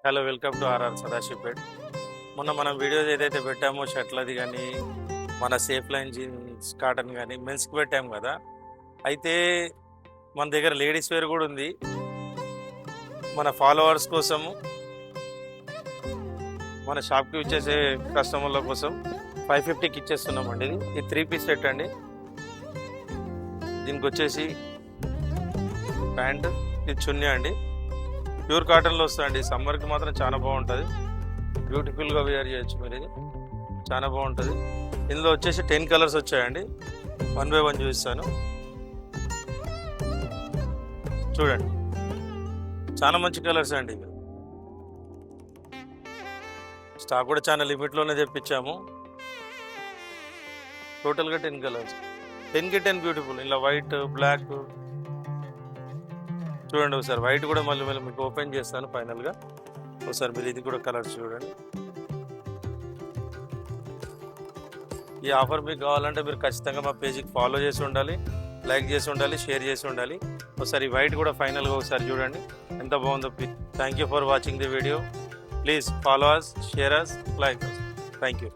Hello, welcome to RR Sadashivpet. మొన్న మనం videos ఏదైతే పెట్టామో షర్ట్లది కానీ మన సేఫ్ లైన్ జీన్స్ కాటన్ కానీ మెన్స్కి పెట్టాము కదా. అయితే మన దగ్గర లేడీస్ వేర్ కూడా ఉంది. మన ఫాలోవర్స్ కోసము, మన షాప్కి వచ్చేసే కస్టమర్ల కోసం 550కి ఇచ్చేస్తున్నామండి. ఇది 3 పీస్ సెట్ అండి. దీనికి వచ్చేసి ప్యాంట్, ఇది చున్నీ అండి. ప్యూర్ కాటన్లో వస్తుందండి. సమ్మర్కి మాత్రం చాలా బాగుంటుంది. బ్యూటిఫుల్గా వేర్ చేయొచ్చు మీరు. ఇది చాలా బాగుంటుంది. ఇందులో వచ్చేసి 10 కలర్స్ వచ్చాయండి. 1 బై 1 చూపిస్తాను, చూడండి. చాలా మంచి కలర్స్ అండి. ఇవి స్టాక్ కూడా చాలా లిమిట్లోనే తెప్పించాము. టోటల్గా 10 కలర్స్, 10కి 10 బ్యూటిఫుల్. ఇలా వైట్, బ్లాక్ చూడండి. ఒకసారి వైట్ కూడా మళ్ళీ మీకు ఓపెన్ చేస్తాను ఫైనల్గా. ఒకసారి మీరు ఇది కూడా కలర్స్ చూడండి. ఈ ఆఫర్ మీకు కావాలంటే మీరు ఖచ్చితంగా మా పేజీకి ఫాలో చేసి ఉండాలి, లైక్ చేసి ఉండాలి, షేర్ చేసి ఉండాలి. ఒకసారి వైట్ కూడా ఫైనల్గా ఒకసారి చూడండి ఎంత బాగుందో. Thank you for watching the video. Please follow us, share us, like us. Thank you.